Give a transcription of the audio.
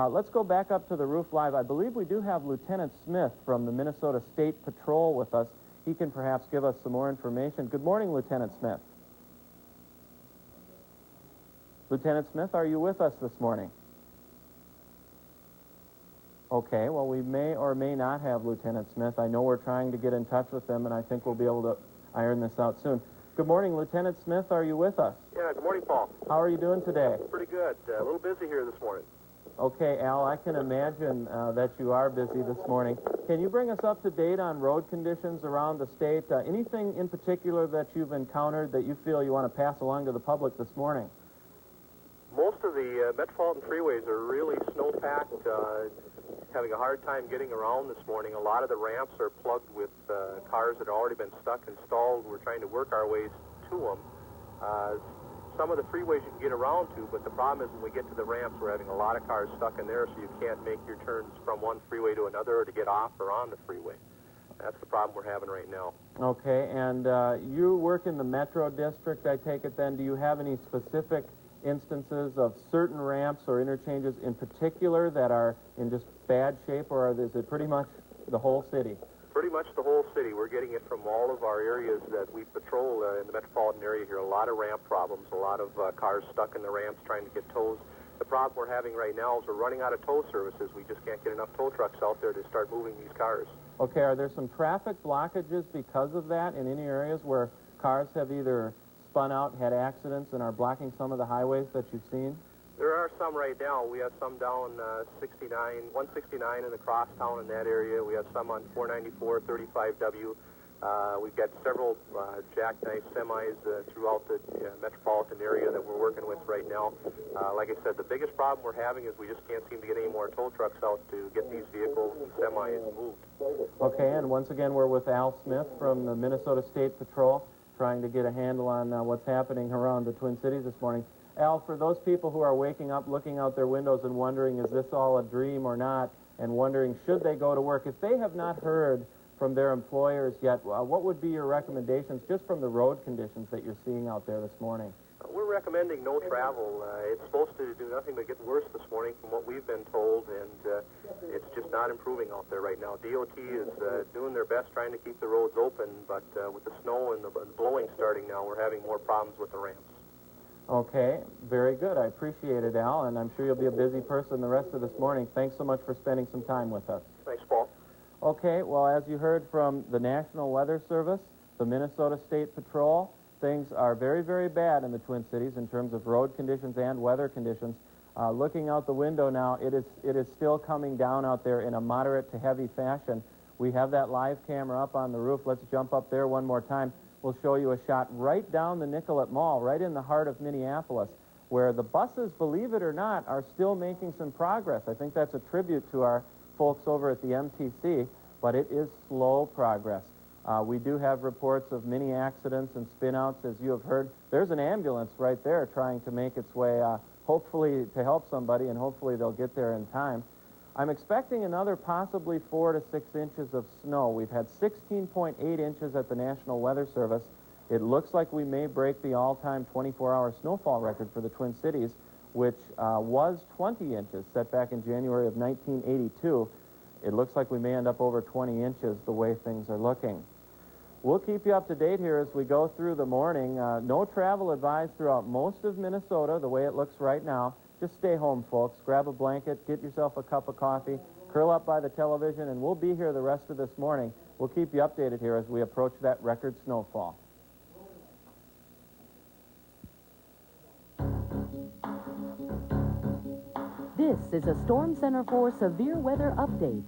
Let's go back up to the roof live. I believe we do have Lieutenant Smith from the Minnesota State Patrol with us. He can perhaps give us some more information. Good morning, Lieutenant Smith. Lieutenant Smith, are you with us this morning? Okay, well, we may or may not have Lieutenant Smith. I know we're trying to get in touch with them, and I think we'll be able to iron this out soon. Good morning, Lieutenant Smith. Are you with us? Yeah, good morning, Paul. How are you doing today? Pretty good. A little busy here this morning. Okay, Al, I can imagine that you are busy this morning. Can you bring us up to date on road conditions around the state? Anything in particular that you've encountered that you feel you want to pass along to the public this morning? Most of the metropolitan freeways are really snow-packed, having a hard time getting around this morning. A lot of the ramps are plugged with cars that have already been stuck installed. We're trying to work our ways to them. Some of the freeways you can get around to, but the problem is when we get to the ramps, we're having a lot of cars stuck in there, so you can't make your turns from one freeway to another or to get off or on the freeway. That's the problem we're having right now. Okay, and you work in the Metro District, I take it then. Do you have any specific instances of certain ramps or interchanges in particular that are in just bad shape, or is it pretty much the whole city? Pretty much the whole city. We're getting it from all of our areas that we patrol in the metropolitan area here. A lot of ramp problems, a lot of cars stuck in the ramps trying to get tows. The problem we're having right now is we're running out of tow services. We just can't get enough tow trucks out there to start moving these cars. Okay, are there some traffic blockages because of that in any areas where cars have either spun out, had accidents, and are blocking some of the highways that you've seen? There are some right now. We have some down 169 in the crosstown in that area. We have some on 494, 35W. We've got several jackknife semis throughout the metropolitan area that we're working with right now. Like I said, the biggest problem we're having is we just can't seem to get any more tow trucks out to get these vehicles and semis moved. Okay, and once again, we're with Al Smith from the Minnesota State Patrol, trying to get a handle on what's happening around the Twin Cities this morning. Al, for those people who are waking up, looking out their windows and wondering, is this all a dream or not, and wondering, should they go to work, if they have not heard from their employers yet, what would be your recommendations just from the road conditions that you're seeing out there this morning? We're recommending no travel. It's supposed to do nothing but get worse this morning from what we've been told, and it's just not improving out there right now. DOT is doing their best trying to keep the roads open, but with the snow and the blowing starting now, we're having more problems with the ramps. Okay, very good. I appreciate it, Al, and I'm sure you'll be a busy person the rest of this morning. Thanks so much for spending some time with us. Thanks, Paul. Okay, well, as you heard from the National Weather Service, the Minnesota State Patrol, things are very, very bad in the Twin Cities in terms of road conditions and weather conditions. Looking out the window now, it is still coming down out there in a moderate to heavy fashion. We have that live camera up on the roof. Let's jump up there one more time. We'll show you a shot right down the Nicollet Mall, right in the heart of Minneapolis, where the buses, believe it or not, are still making some progress. I think that's a tribute to our folks over at the MTC, but it is slow progress. We do have reports of many accidents and spin-outs, as you have heard. There's an ambulance right there trying to make its way, hopefully to help somebody, and hopefully they'll get there in time. I'm expecting another possibly 4 to 6 inches of snow. We've had 16.8 inches at the National Weather Service. It looks like we may break the all-time 24-hour snowfall record for the Twin Cities, which was 20 inches set back in January of 1982. It looks like we may end up over 20 inches the way things are looking. We'll keep you up to date here as we go through the morning. No travel advised throughout most of Minnesota the way it looks right now. Just stay home, folks. Grab a blanket, get yourself a cup of coffee, curl up by the television, and we'll be here the rest of this morning. We'll keep you updated here as we approach that record snowfall. This is a Storm Center for Severe Weather Update.